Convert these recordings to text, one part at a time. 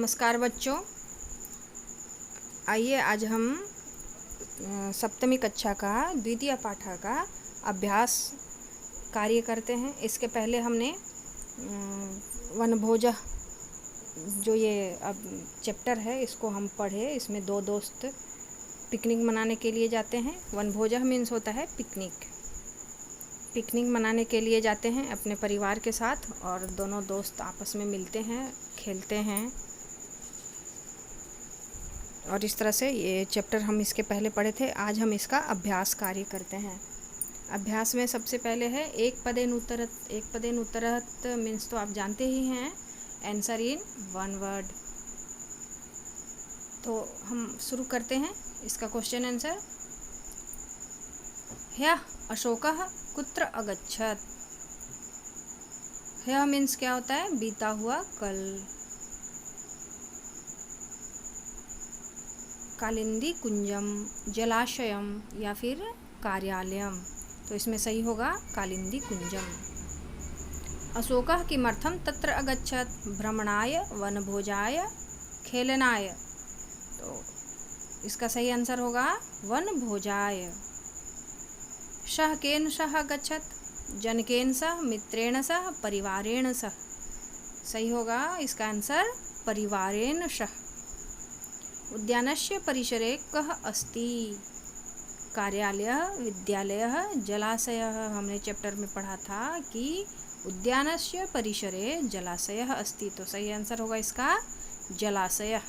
नमस्कार बच्चों, आइए आज हम सप्तमी कक्षा का द्वितीय पाठ का अभ्यास कार्य करते हैं। इसके पहले हमने वनभोज जो ये अब चैप्टर है इसको हम पढ़े। इसमें दो दोस्त पिकनिक मनाने के लिए जाते हैं। वनभोज मीन्स होता है पिकनिक मनाने के लिए जाते हैं अपने परिवार के साथ, और दोनों दोस्त आपस में मिलते हैं, खेलते हैं, और इस तरह से ये चैप्टर हम इसके पहले पढ़े थे। आज हम इसका अभ्यास कार्य करते हैं। अभ्यास में सबसे पहले है एक पदेन उत्तरत मीन्स तो आप जानते ही हैं, आंसर इन वन वर्ड। तो हम शुरू करते हैं इसका क्वेश्चन आंसर। ह्यः अशोकः कुत्र अगच्छत्। ह्यः मीन्स क्या होता है, बीता हुआ कल। कालिंदी कुंजम, जलाशयम या फिर कार्यालयम, तो इसमें सही होगा कालिंदी कुंजम। अशोकः किमर्थं तत्र अगच्छत्, भ्रमणाय, वनभोजाय, खेलनाय, तो इसका सही आंसर होगा वनभोजाय। सः केन सह अगच्छत्, जनकेन सह, मित्रेण सह, परिवारेण सह, सही होगा इसका आंसर परिवारेण सह। उद्यानस्य परिसरे कः अस्ति, कार्यालयः, विद्यालयः, जलाशयः। हमने चैप्टर में पढ़ा था कि उद्यानस्य परिसरे जलाशयः अस्ति, तो सही आंसर होगा इसका जलाशयः।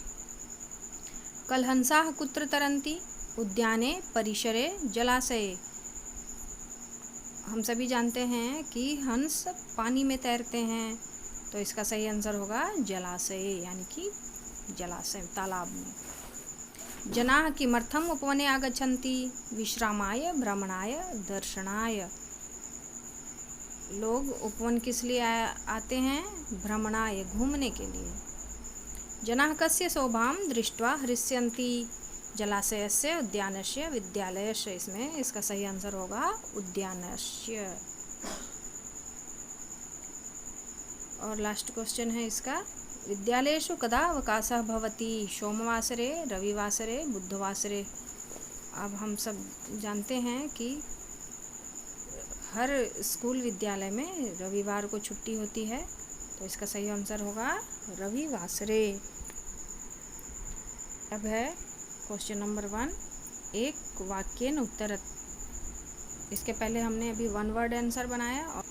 कलहंसाः कुत्र तरन्ति, उद्याने, परिसरे, जलाशये। हम सभी जानते हैं कि हंस पानी में तैरते हैं, तो इसका सही आंसर होगा जलाशय, यानी कि जलाशय, तालाब में। जनाः किमर्थम् उपवने आगच्छन्ति, विश्रामाय, भ्रमणाय, दर्शनाय। लोग उपवन किस लिए आते हैं, भ्रमणाय, घूमने के लिए। जनाः कस्य शोभां दृष्ट्वा हृष्यन्ति, जलाशयस्य, उद्यानस्य, विद्यालयस्य। इसमें इसका सही आंसर होगा उद्यानस्य। और लास्ट क्वेश्चन है इसका, विद्यालयेषु कदा अवकाशः भवति, सोमवासरे, रविवासरे, बुधवासरे। अब हम सब जानते हैं कि हर स्कूल विद्यालय में रविवार को छुट्टी होती है, तो इसका सही आंसर होगा रविवासरे। अब है क्वेश्चन नंबर 1, एक वाक्येन उत्तरत। इसके पहले हमने अभी वन वर्ड आंसर बनाया। और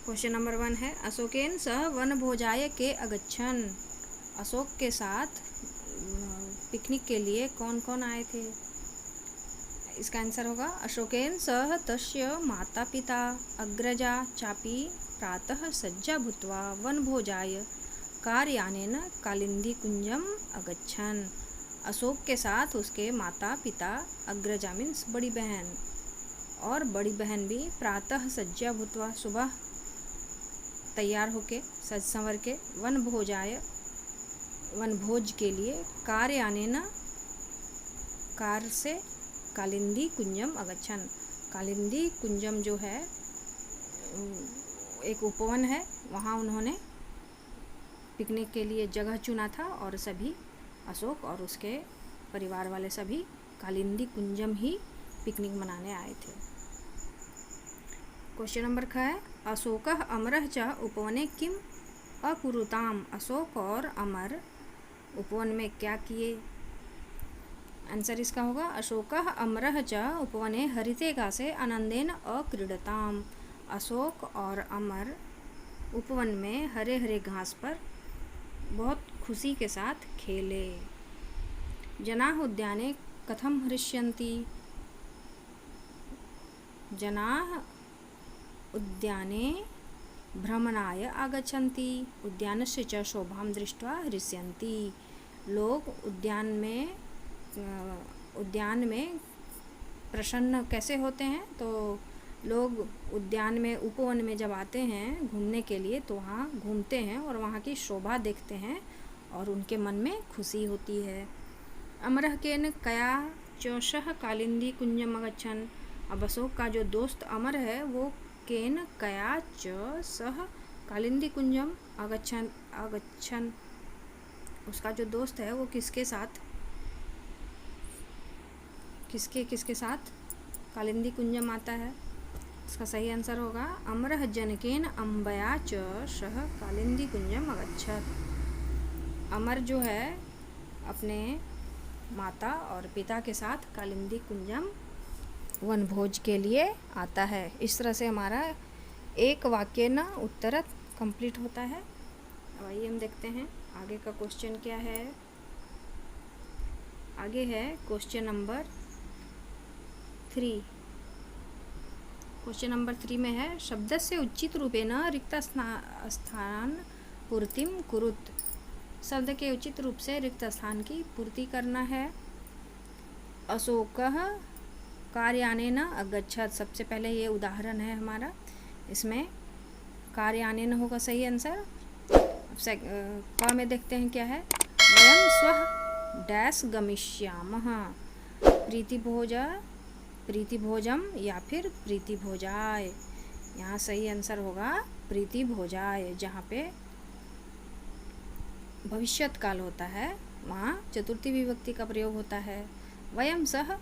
क्वेश्चन नंबर 1 है, अशोकेन सह वनभोजाय के अगच्छन्। अशोक के साथ पिकनिक के लिए कौन कौन आए थे। इसका आंसर होगा अशोकेन सह तस्य माता पिता अग्रजा चापि प्रातः सज्जा भूत्वा वनभोजाय कार्यानेन कालिंदी कुंजम अगच्छन्। अशोक के साथ उसके माता पिता, अग्रजा मीन्स बड़ी बहन, और बड़ी बहन भी प्रातः सज्जा भूत्वा, सुबह तैयार होके, सज संवर के, वनभोज के लिए, कार्यानेन, कार से, कालिंदी कुंजम अगच्छन्। कालिंदी कुंजम जो है एक उपवन है, वहाँ उन्होंने पिकनिक के लिए जगह चुना था, और सभी अशोक और उसके परिवार वाले सभी कालिंदी कुंजम ही पिकनिक मनाने आए थे। क्वेश्चन नंबर 6 है, अशोकः अमरः च उपवने किम अकुरुताम। अशोक और अमर उपवन में क्या किए। आंसर इसका होगा अशोकः अमरः च उपवने हरिते घासे आनंदेन अक्रीडताम। अशोक और अमर उपवन में हरे हरे घास पर बहुत खुशी के साथ खेले। जनाः उद्याने कथं हृष्यन्ति। जनाः उद्याने भ्रमणाय आगच्छन्ति, उद्यानस्य च शोभां दृष्ट्वा हृष्यन्ति। लोग उद्यान में प्रसन्न कैसे होते हैं, तो लोग उद्यान में, उपवन में जब आते हैं घूमने के लिए, तो वहाँ घूमते हैं और वहाँ की शोभा देखते हैं और उनके मन में खुशी होती है। अमरः केन कया च सह कालिंदी कुंजम अगच्छन्। अब अशोक का जो दोस्त अमर है वो केन कया च सह कालिंदी कुंजम अगच्छन् उसका जो दोस्त है वो किसके साथ कालिंदी कुंजम आता है। इसका सही आंसर होगा अमरः जनकेन अम्बया च सह कालिंदी कुंजम अगच्छत्। अमर जो है अपने माता और पिता के साथ कालिंदी कुंजम वनभोज के लिए आता है। इस तरह से हमारा एक वाक्य न उत्तरत कंप्लीट होता है। अब आइए हम देखते हैं आगे का क्वेश्चन क्या है। आगे है क्वेश्चन नंबर 3। क्वेश्चन नंबर 3 में है शब्दस्य उचित रूपेण रिक्त स्थान पूर्तिम कुरुत। शब्द के उचित रूप से रिक्त स्थान की पूर्ति करना है। अशोकः कार्यानेन अगच्छत्। सबसे पहले ये उदाहरण है हमारा, इसमें कार्यानेन होगा सही आंसर। क में देखते हैं क्या है। वयं स्वः डैश गमिष्यामः। प्रीतिभोजम या फिर प्रीतिभोजाय। यहाँ सही आंसर होगा प्रीतिभोजाय। जहाँ पे भविष्यत काल होता है वहाँ चतुर्थी विभक्ति का प्रयोग होता है। वयम सह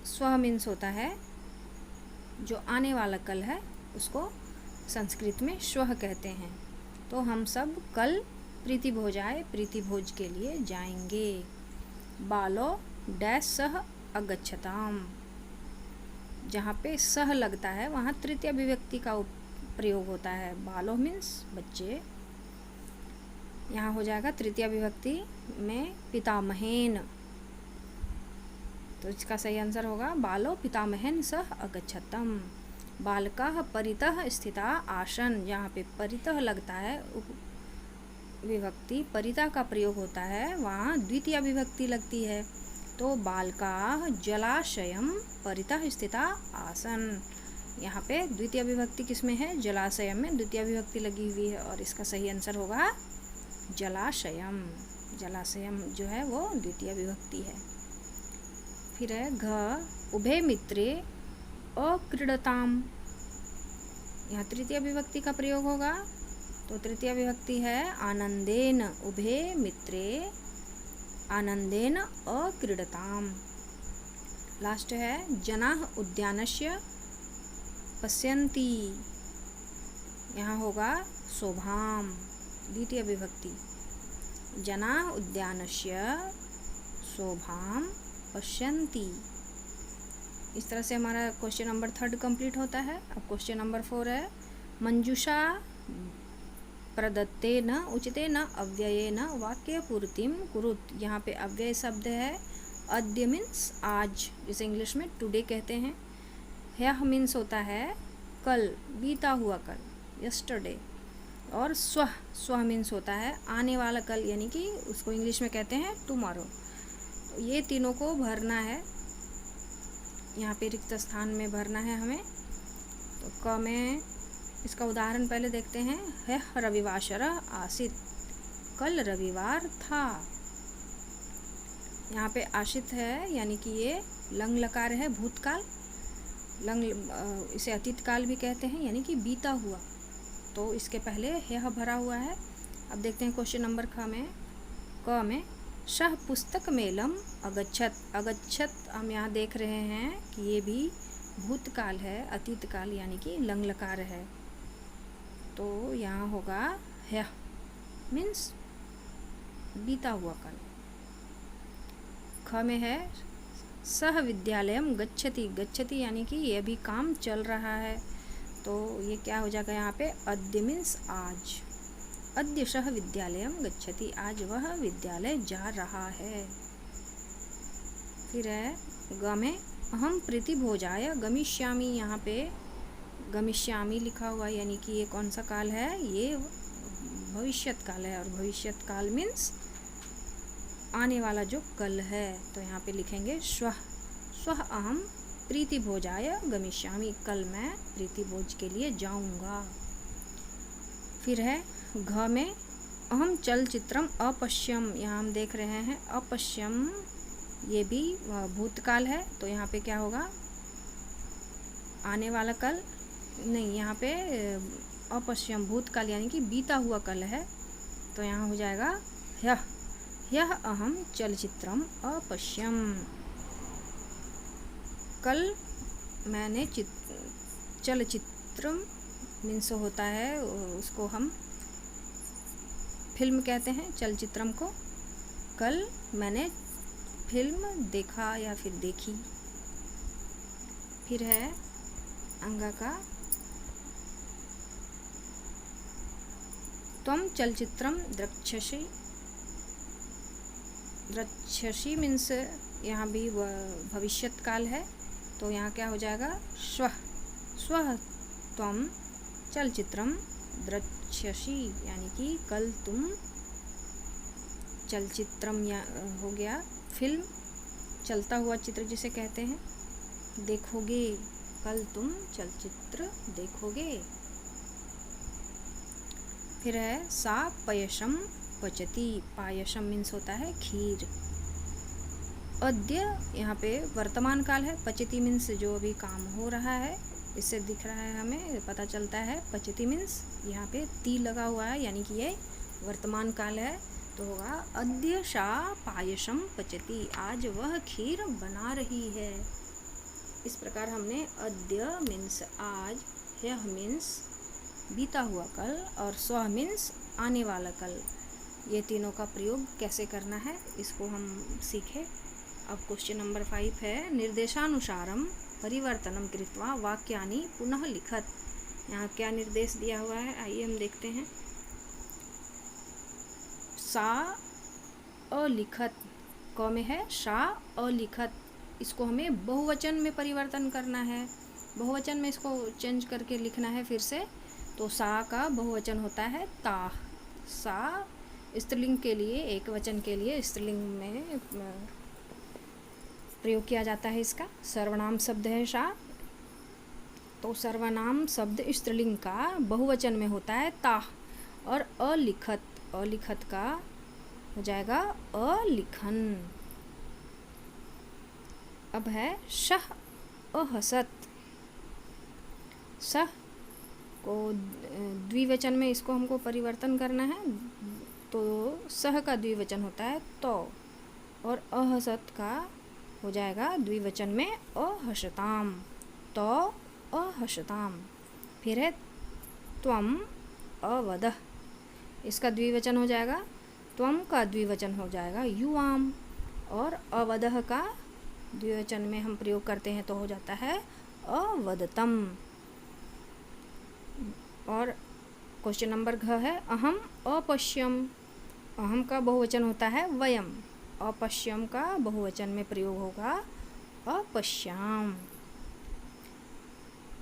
स्व मीन्स होता है जो आने वाला कल है, उसको संस्कृत में श्वः कहते हैं। तो हम सब कल प्रीतिभोजाय प्रीतिभोज के लिए जाएंगे। बालो डैश सह अगच्छताम। जहाँ पे सह लगता है वहाँ तृतीय विभक्ति का प्रयोग होता है। बालो मीन्स बच्चे। यहाँ हो जाएगा तृतीय विभक्ति में पितामहेन। तो इसका सही आंसर होगा बालो पितामहेन सह अगच्छतम। बालकाः परितः स्थिता आसन। जहाँ पे परितः लगता है विभक्ति परितः का प्रयोग होता है वहाँ द्वितीय विभक्ति लगती है। तो बालकाः जलाशयम परितः स्थिता आसन। यहाँ पे द्वितीय विभक्ति किसमें है, जलाशयम में द्वितीय विभक्ति लगी हुई है और इसका सही आंसर होगा जलाशयम। जलाशयम जो है वो द्वितीय विभक्ति है। फिर है घ उभे मित्रे अक्रीडताम। यहाँ तृतीय विभक्ति का प्रयोग होगा। तो तृतीय विभक्ति है आनंदेन। उभे मित्रे आनंदेन अक्रीडताम। लास्ट है जनाः उद्यानस्य पश्यन्ति। यहाँ होगा शोभाम द्वितीय विभक्ति। जनाः उद्यानस्य शोभाम पश्यन्ति। इस तरह से हमारा क्वेश्चन नंबर 3 कंप्लीट होता है। अब क्वेश्चन नंबर 4 है मंजूषा प्रदत्तेन उचितेन अव्ययेन वाक्य पूर्तिम कुरुत। यहाँ पे अव्यय शब्द है अद्य मीन्स आज, जिसे इंग्लिश में टुडे कहते हैं। ह्यः मीन्स होता है कल, बीता हुआ कल, यस्टरडे। और स्वः मीन्स होता है आने वाला कल, यानी कि उसको इंग्लिश में कहते हैं टुमारो। तो ये तीनों को भरना है, यहाँ पे रिक्त स्थान में भरना है हमें। तो क में इसका उदाहरण पहले देखते हैं। ह्यः रविवासरः आसीत्। कल रविवार था। यहाँ पे आशित है यानी कि ये लंग लकार है, भूतकाल। इसे अतीत काल भी कहते हैं, यानी कि बीता हुआ। तो इसके पहले ह्यः भरा हुआ है। अब देखते हैं क्वेश्चन नंबर क में सह पुस्तक मेलम अगच्छत्। अगच्छत् हम यहाँ देख रहे हैं कि ये भी भूतकाल है, अतीत काल यानी कि लंग लकार है। तो यहाँ होगा ह्यः मीन्स बीता हुआ कल। ख में है सह विद्यालयम गच्छति। गच्छति यानी कि ये भी काम चल रहा है। तो ये क्या हो जाएगा यहाँ पे, अद्य मीन्स आज। अद्य सह विद्यालयम गच्छति। आज वह विद्यालय जा रहा है। फिर है ग में अहम प्रीतिभोजाय गमिष्यामि। यहाँ पे गमिष्यामि लिखा हुआ, यानी कि ये कौन सा काल है, ये भविष्यत काल है। और भविष्यत काल मीन्स आने वाला जो कल है। तो यहाँ पे लिखेंगे स्वः अहम प्रीतिभोजाय गमिष्यामि। कल मैं प्रीतिभोज के लिए जाऊंगा। फिर है घ में अहम चलचित्रम अपश्यम। यहाँ हम देख रहे हैं अपश्यम, ये भी भूतकाल है। तो यहाँ पे क्या होगा, आने वाला कल नहीं, यहाँ पे अपश्यम भूतकाल यानी कि बीता हुआ कल है। तो यहाँ हो जाएगा ह्यः अहम चलचित्रम अपश्यम। कल मैंने चलचित्रम मीन्स होता है, उसको हम फिल्म कहते हैं चलचित्रम को। कल मैंने फिल्म देखा या फिर देखी। फिर है अंगा का त्वम चलचित्रम द्रक्ष्यसि मीन्स यहाँ भी भविष्यत काल है, तो यहाँ क्या हो जाएगा श्वः त्वम चलचित्रम द्रक्ष्यसि, यानी कि कल तुम चलचित्रम या हो गया फिल्म, चलता हुआ चित्र जिसे कहते हैं, देखोगे, कल तुम चलचित्र देखोगे। फिर है सा पयसम पचती, पायसम मीन्स होता है खीर। अद्य यहाँ पे वर्तमान काल है, पचती मीन्स जो अभी काम हो रहा है, इससे दिख रहा है हमें पता चलता है पचती मीन्स यहाँ पे ती लगा हुआ है, यानी कि ये वर्तमान काल है, तो होगा अद्य सा पायसम पचती, आज वह खीर बना रही है। इस प्रकार हमने अद्य मीन्स आज, ह्यः मीन्स बीता हुआ कल, और स्वः मीन्स आने वाला कल, ये तीनों का प्रयोग कैसे करना है इसको हम सीखे। अब क्वेश्चन नंबर 5 है निर्देशानुसारम परिवर्तनम कृत्वा वाक्यानि पुनः लिखत। यहाँ क्या निर्देश दिया हुआ है, आइए हम देखते हैं। सा अलिखत, क में है सा अलिखत, इसको हमें बहुवचन में परिवर्तन करना है, बहुवचन में इसको चेंज करके लिखना है फिर से। तो सा का बहुवचन होता है ताह, सा स्त्रीलिंग के लिए, एक वचन के लिए स्त्रीलिंग में प्रयोग किया जाता है इसका। सर्वनाम शब्द है सा, तो सर्वनाम शब्द स्त्रीलिंग का बहुवचन में होता है ताह। और अलिखत, अलिखत का हो जाएगा अलिखन। अब है सह अहसत, सह को द्विवचन में इसको हमको परिवर्तन करना है, तो सह का द्विवचन होता है तो, और अहसत का हो जाएगा द्विवचन में अहसताम, तो अहसताम। फिर है त्वम अवदः, इसका द्विवचन हो जाएगा, त्वम का द्विवचन हो जाएगा युवाम, और अवदः का द्विवचन में हम प्रयोग करते हैं तो हो जाता है अवदतम। और क्वेश्चन नंबर घ है अहम अपश्यम, अहम का बहुवचन होता है वयम, अपश्यम का बहुवचन में प्रयोग होगा अपश्याम।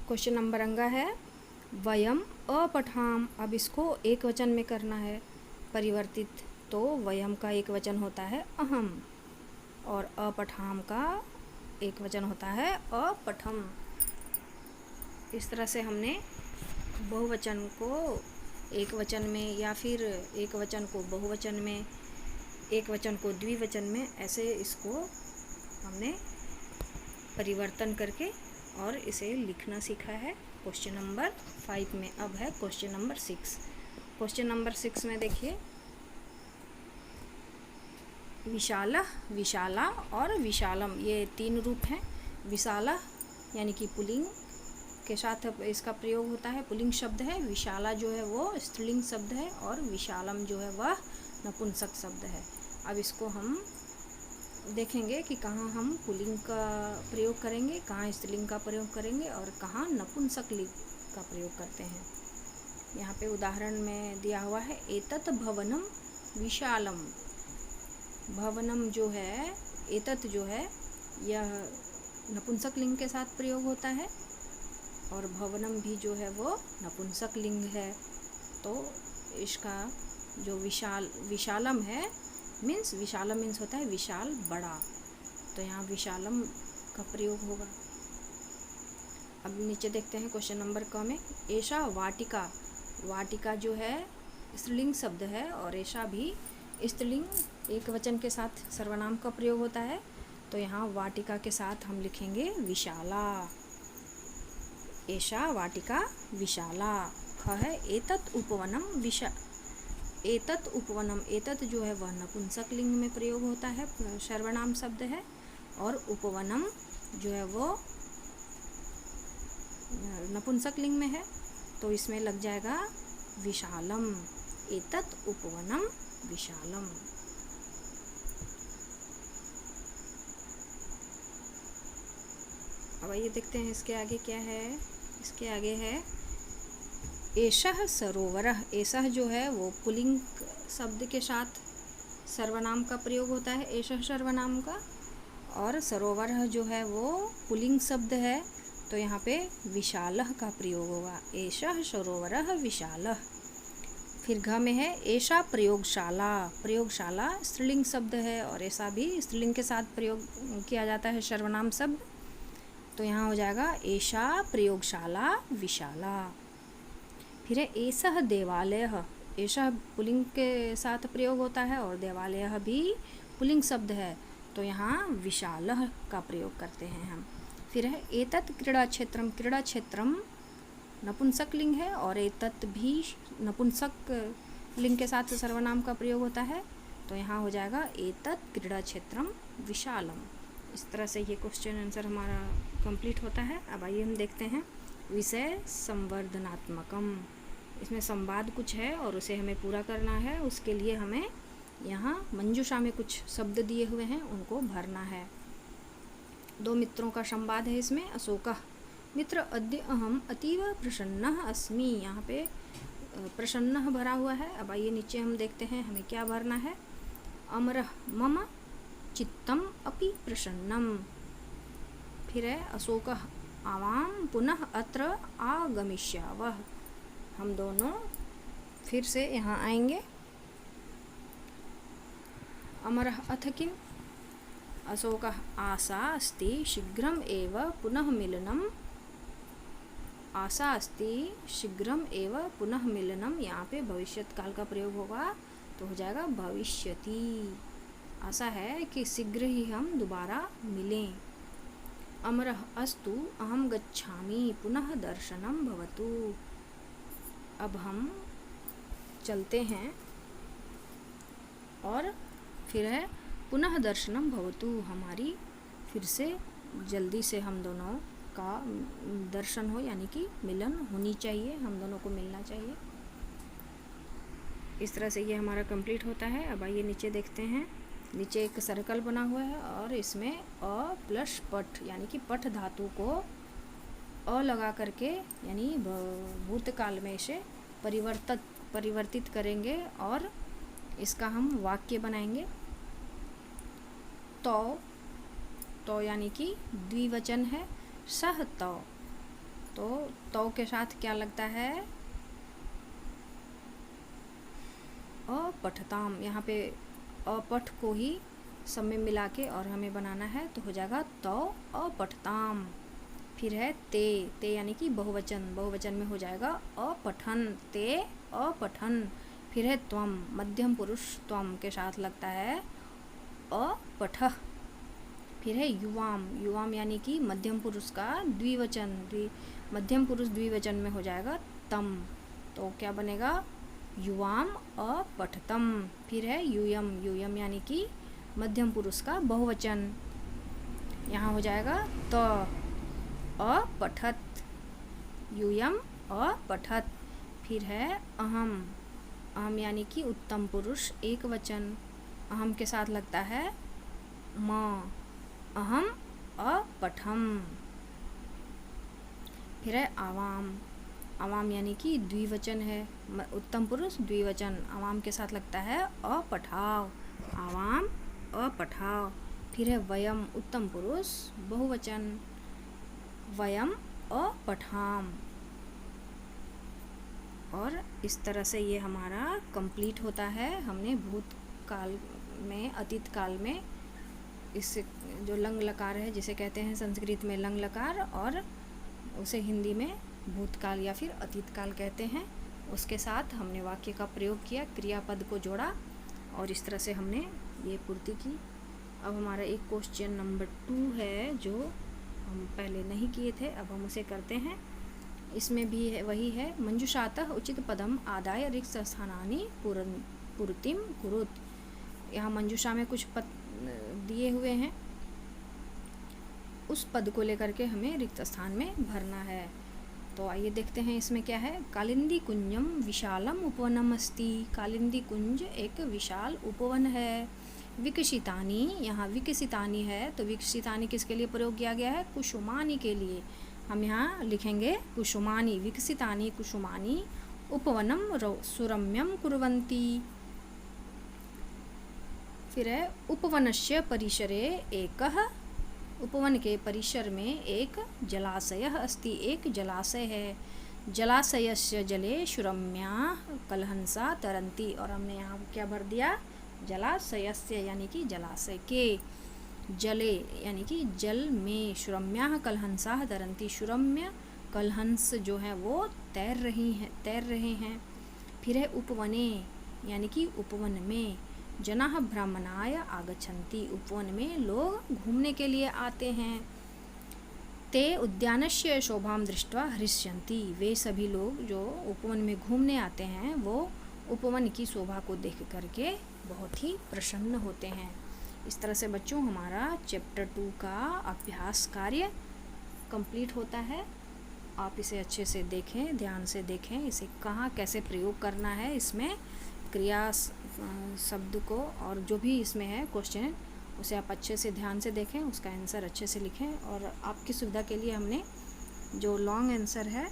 क्वेश्चन नंबर अंगा है वयम अपठाम, अब इसको एक वचन में करना है परिवर्तित, तो वयम का एक वचन होता है अहम, और अपठाम का एक वचन होता है अपठम। इस तरह से हमने बहुवचन को एक वचन में, या फिर एक वचन को बहुवचन में, एक वचन को द्विवचन में, ऐसे इसको हमने परिवर्तन करके और इसे लिखना सीखा है क्वेश्चन नंबर 5 में। अब है क्वेश्चन नंबर 6। क्वेश्चन नंबर 6 में देखिए विशालः, विशाला और विशालम, ये तीन रूप हैं। विशाला यानी कि पुल्लिंग के साथ इसका प्रयोग होता है, पुल्लिंग शब्द है। विशाला जो है वो स्त्रीलिंग शब्द है, और विशालम जो है वह नपुंसक शब्द है। अब इसको हम देखेंगे कि कहाँ हम पुल्लिंग का प्रयोग करेंगे, कहाँ स्त्रीलिंग का प्रयोग करेंगे, और कहाँ नपुंसक लिंग का प्रयोग करते हैं। यहाँ पे उदाहरण में दिया हुआ है एतत् भवनम विशालम, भवनम जो है, एतत् जो है यह नपुंसक लिंग के साथ प्रयोग होता है, और भवनम भी जो है वो नपुंसक लिंग है। तो इसका जो विशालम है मीन्स, विशालम मीन्स होता है विशाल, बड़ा, तो यहाँ विशालम का प्रयोग होगा। अब नीचे देखते हैं क्वेश्चन नंबर क में ऐशा वाटिका, वाटिका जो है स्त्रीलिंग शब्द है, और ऐशा भी स्त्रीलिंग एक वचन के साथ सर्वनाम का प्रयोग होता है, तो यहाँ वाटिका के साथ हम लिखेंगे विशाला, ऐशा वाटिका विशाला। ख है एतत् उपवनम एतत् उपवनम, एतत् जो है वह नपुंसक लिंग में प्रयोग होता है, सर्वनाम शब्द है, और उपवनम जो है वो नपुंसक लिंग में है, तो इसमें लग जाएगा विशालम, एतत् उपवनम विशालम। अब आइए देखते हैं इसके आगे क्या है। इसके आगे है एषः सरोवरः। एषः जो है वो पुल्लिंग शब्द के साथ सर्वनाम का प्रयोग होता है, एषः सर्वनाम का, और सरोवरः जो है वो पुल्लिंग शब्द है, तो यहाँ पे विशालः का प्रयोग होगा, एषः सरोवरः विशालः। फिर घ में है एषा प्रयोगशाला। प्रयोगशाला स्त्रीलिंग शब्द है और ऐसा भी स्त्रीलिंग के साथ प्रयोग किया जाता है सर्वनाम शब्द, तो यहाँ हो जाएगा एषा प्रयोगशाला विशाला। फिर है एषः देवालयः। एषः पुल्लिंग के साथ प्रयोग होता है और देवालयः भी पुल्लिंग शब्द है, तो यहाँ विशालः का प्रयोग करते हैं हम। फिर है एतत् क्रीड़ा क्षेत्रम। क्रीड़ा क्षेत्रम नपुंसक लिंग है और एतत् भी नपुंसक लिंग के साथ सर्वनाम का प्रयोग होता है, तो यहाँ हो जाएगा एतत् क्रीड़ा क्षेत्रम विशालम। इस तरह से ये क्वेश्चन आंसर हमारा कंप्लीट होता है। अब आइए हम देखते हैं विषय संवर्धनात्मकम। इसमें संवाद कुछ है और उसे हमें पूरा करना है, उसके लिए हमें यहाँ मंजूषा में कुछ शब्द दिए हुए हैं, उनको भरना है। दो मित्रों का संवाद है इसमें। अशोकः मित्र अद्य अहम अतीव प्रसन्नः अस्मि। यहाँ पे प्रसन्नः भरा हुआ है। अब आइए नीचे हम देखते हैं हमें क्या भरना है। अमरः मम चित्तम अपि प्रसन्नम। फिर है अशोकः आवाम पुनः अत्र आगमिष्यावः। हम दोनों फिर से यहाँ आएंगे। अमरः अथ किम। अशोकः आशा अस्ति शीघ्रम एव पुनः मिलनम। आशा अस्ति शीघ्रम एव पुनः मिलनम, यहाँ पे भविष्यत काल का प्रयोग होगा, तो हो जाएगा भविष्यति। आशा है कि शीघ्र ही हम दोबारा मिलें। अमरः अस्तु अहम गच्छामि पुनः दर्शनम भवतु। अब हम चलते हैं और फिर है पुनः दर्शनम भवतु, हमारी फिर से जल्दी से हम दोनों का दर्शन हो, यानी कि मिलन होनी चाहिए, हम दोनों को मिलना चाहिए। इस तरह से ये हमारा कंप्लीट होता है। अब आइए नीचे देखते हैं। नीचे एक सर्कल बना हुआ है और इसमें अ प्लस पठ, यानी कि पठ धातु को अ लगा करके, यानी भूतकाल में इसे परिवर्तित करेंगे और इसका हम वाक्य बनाएंगे। तो यानी कि द्विवचन है। सह तो के साथ क्या लगता है, अपठताम। यहाँ पे अपठ को ही सब में मिला के और हमें बनाना है, तो हो जाएगा तो अपठताम। फिर है ते यानी कि बहुवचन में हो जाएगा अपठन, ते अपठन। फिर है त्वम, मध्यम पुरुष त्वम के साथ लगता है अपठः। फिर है युवाम यानी कि मध्यम पुरुष का द्विवचन, मध्यम पुरुष द्विवचन में हो जाएगा तम, तो क्या बनेगा युवाम अपठतम। फिर है यूयम यानी कि मध्यम पुरुष का बहुवचन, यहाँ हो जाएगा तो अपठत, यूयम अपठत। फिर है अहम यानी कि उत्तम पुरुष एक वचन, अहम के साथ लगता है म, अहम अपठम। फिर है आवाम यानी कि द्विवचन है, उत्तम पुरुष द्विवचन, आवाम के साथ लगता है अपठाव, आवाम अपठाव। फिर है वयम, उत्तम पुरुष बहुवचन, वयम अपठाम। और इस तरह से ये हमारा कंप्लीट होता है। हमने भूतकाल में, अतीत काल में, इस जो लंग लकार है जिसे कहते हैं संस्कृत में लंग लकार, और उसे हिंदी में भूतकाल या फिर अतीत काल कहते हैं, उसके साथ हमने वाक्य का प्रयोग किया, क्रियापद को जोड़ा और इस तरह से हमने ये पूर्ति की। अब हमारा एक क्वेश्चन नंबर 2 है जो हम पहले नहीं किए थे, अब हम उसे करते हैं। इसमें भी है वही है, मंजुषातः उचित पदम आदाय रिक्त स्थानानि पूर्तिम कुरुत। यहाँ मंजुषा में कुछ पद दिए हुए हैं, उस पद को लेकर के हमें रिक्त स्थान में भरना है। तो आइए देखते हैं इसमें क्या है। कालिंदी कुंजम विशालम उपवनम अस्ति। कालिंदी कुंज एक विशाल उपवन है। विकसितानी, यहाँ विकसितानी है तो विकसितानी किसके लिए प्रयोग किया गया है? कुसुमानी के लिए। हम यहाँ लिखेंगे कुसुमानी, विकसितानी कुसुमानी उपवनम सुरम्यम कुर्वन्ति। फिर है उपवनस्य परिसरे एकः, उपवन के परिसर में एक जलाशयः अस्ति, एक जलाशय है। जलाशयस्य जले सुरम्याः कलहंसा तरन्ति। और हमने यहाँ क्या भर दिया? जलाशयस्य यानी कि जलाशय के, जले यानी कि जल में, सुरम्याः कलहंसाः तरन्ति, सुरम्य कलहंस जो है वो तैर रहे हैं। फिर है उपवने यानी कि उपवन में, जनाः भ्रमणाय आगच्छन्ति, उपवन में लोग घूमने के लिए आते हैं। ते उद्यानस्य शोभां दृष्ट्वा हृष्यन्ति, वे सभी लोग जो उपवन में घूमने आते हैं वो उपवन की शोभा को देख करके बहुत ही प्रसन्न होते हैं। इस तरह से बच्चों हमारा चैप्टर 2 का अभ्यास कार्य कंप्लीट होता है। आप इसे अच्छे से देखें, ध्यान से देखें, इसे कहाँ कैसे प्रयोग करना है, इसमें क्रिया शब्द को और जो भी इसमें है क्वेश्चन, उसे आप अच्छे से ध्यान से देखें, उसका आंसर अच्छे से लिखें। और आपकी सुविधा के लिए हमने जो लॉन्ग आंसर है,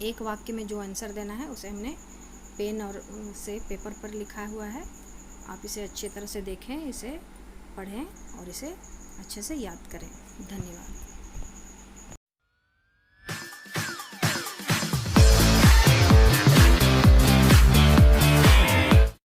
एक वाक्य में जो आंसर देना है उसे हमने पेन और से पेपर पर लिखा हुआ है। आप इसे अच्छी तरह से देखें, इसे पढ़ें और इसे अच्छे से याद करें। धन्यवाद।